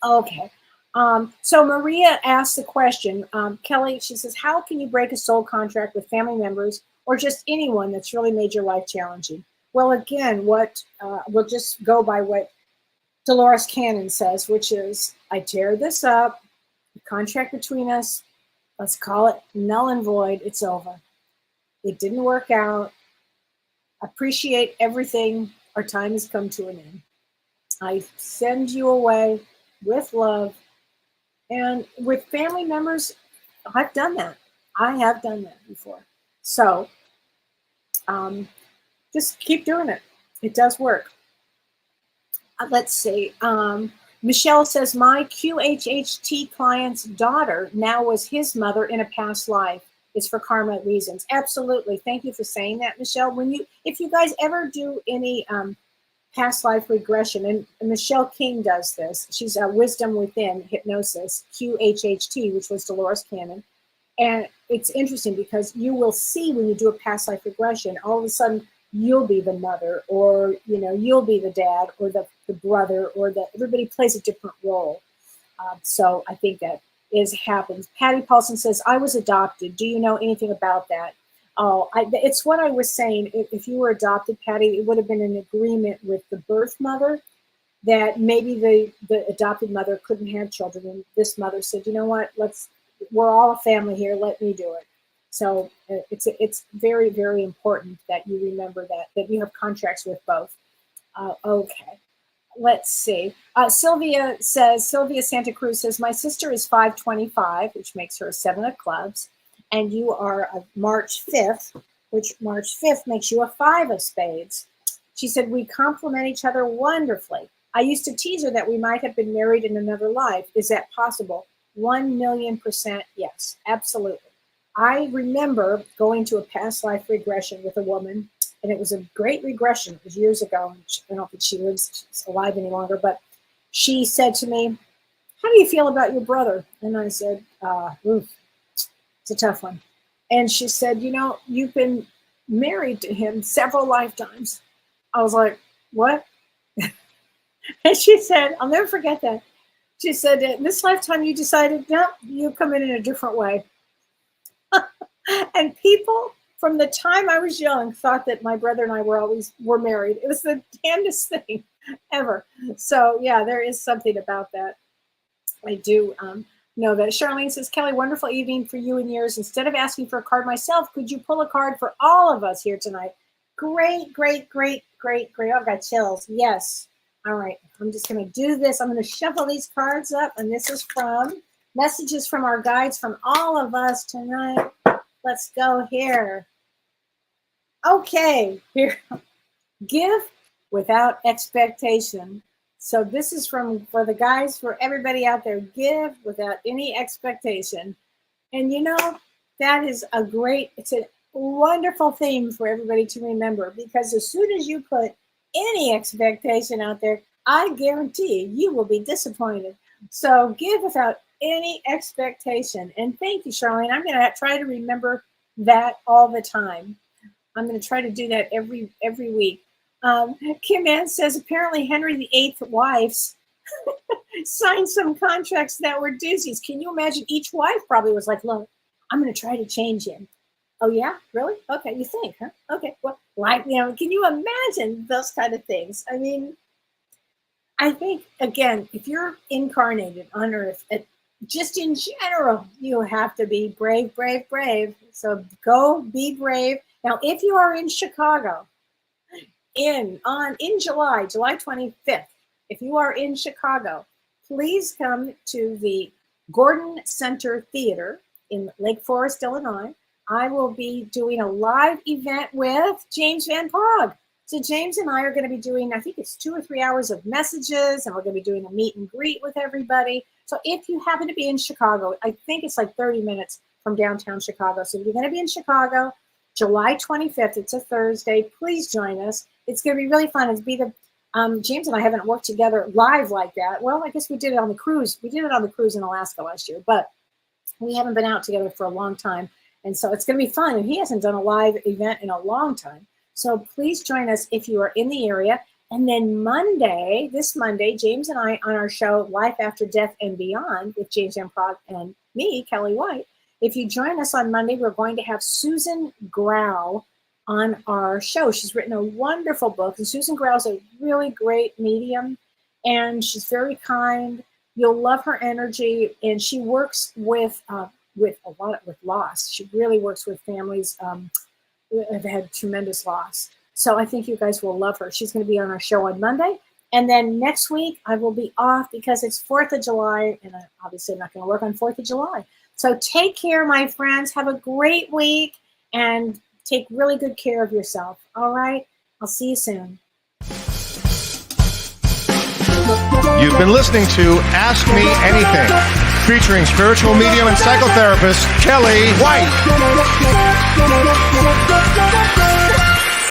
Okay. So Maria asked the question, Kelly, she says, how can you break a soul contract with family members or just anyone that's really made your life challenging? Well, again, we'll just go by what Dolores Cannon says, which is, I tear this up, the contract between us, let's call it null and void, it's over. It didn't work out. Appreciate everything. Our time has come to an end. I send you away with love. And with family members, I've done that. I have done that before. So just keep doing it. It does work. Let's see. Michelle says, my QHHT client's daughter now was his mother in a past life. It's for karma reasons. Absolutely. Thank you for saying that, Michelle. If you guys ever do any past life regression, and Michelle King does this. She's a Wisdom Within Hypnosis, QHHT, which was Dolores Cannon. And it's interesting because you will see when you do a past life regression, all of a sudden you'll be the mother, or you'll be the dad, or the brother, or everybody plays a different role. So I think that happens. Patty Paulson says, I was adopted. Do you know anything about that? Oh, it's what I was saying. If you were adopted, Patty, it would have been an agreement with the birth mother that maybe the adopted mother couldn't have children. And this mother said, you know what, we're all a family here. Let me do it. So it's very, very important that you remember that you have contracts with both. Okay. Let's see. Sylvia Santa Cruz says, my sister is 525, which makes her a 7 of clubs. And you are a March 5th, which March 5th makes you a 5 of spades. She said, we complement each other wonderfully. I used to tease her that we might have been married in another life. Is that possible? 1,000,000% yes, absolutely. I remember going to a past life regression with a woman, and it was a great regression. It was years ago. I don't think she's alive any longer, but she said to me, how do you feel about your brother? And I said, it's a tough one. And she said, you've been married to him several lifetimes. I was like, what? And she said, I'll never forget that. She said, in this lifetime you decided, no, you come in a different way. And people from the time I was young thought that my brother and I were married. It was the damnedest thing ever. So yeah, there is something about that. I do know that. Charlene says, Kelly, wonderful evening for you and yours. Instead of asking for a card myself, could you pull a card for all of us here tonight? Great, great, great, great, great. I've got chills. Yes. All right. I'm just going to do this. I'm going to shuffle these cards up. And this is from messages from our guides from all of us tonight. Let's go here. Okay. Here. Give without expectation. So this is for the guys, for everybody out there. Give without any expectation. And you know, that is it's a wonderful theme for everybody to remember, because as soon as you put any expectation out there, I guarantee you will be disappointed. So give without any expectation. And thank you, Charlene. I'm going to try to remember that all the time. I'm going to try to do that every week. Kim Ann says, apparently Henry VIII's wives signed some contracts that were doozies. Can you imagine? Each wife probably was like, look, I'm going to try to change him. Oh, yeah? Really? Okay, you think, huh? Okay, well, can you imagine those kind of things? I mean, I think, again, if you're incarnated on Earth, just in general, you have to be brave, brave, brave. So go be brave. Now, if you are in Chicago, in July 25th, if you are in Chicago, please come to the Gordon Center Theater in Lake Forest, Illinois. I will be doing a live event with James Van Praagh. So James and I are going to be doing, I think it's 2 or 3 hours of messages, and we're going to be doing a meet and greet with everybody. So if you happen to be in Chicago, I think it's like 30 minutes from downtown Chicago. So if you're going to be in Chicago, July 25th, it's a Thursday, please join us. It's going to be really fun. James and I haven't worked together live like that. Well, I guess we did it on the cruise. We did it on the cruise in Alaska last year, but we haven't been out together for a long time. And so it's going to be fun. And he hasn't done a live event in a long time. So please join us if you are in the area. And then this Monday, James and I on our show, Life After Death and Beyond, with James Van Praagh and me, Kellee White. If you join us on Monday, we're going to have Susan Grau on our show. She's written a wonderful book. And Susan Grau is a really great medium. And she's very kind. You'll love her energy. And she works with loss. She really works with families who have had tremendous loss. So I think you guys will love her. She's going to be on our show on Monday. And then next week, I will be off because it's 4th of July, and I obviously am not going to work on 4th of July. So take care, my friends. Have a great week, and take really good care of yourself. All right? I'll see you soon. You've been listening to Ask Me Anything, featuring spiritual medium and psychotherapist Kellee White.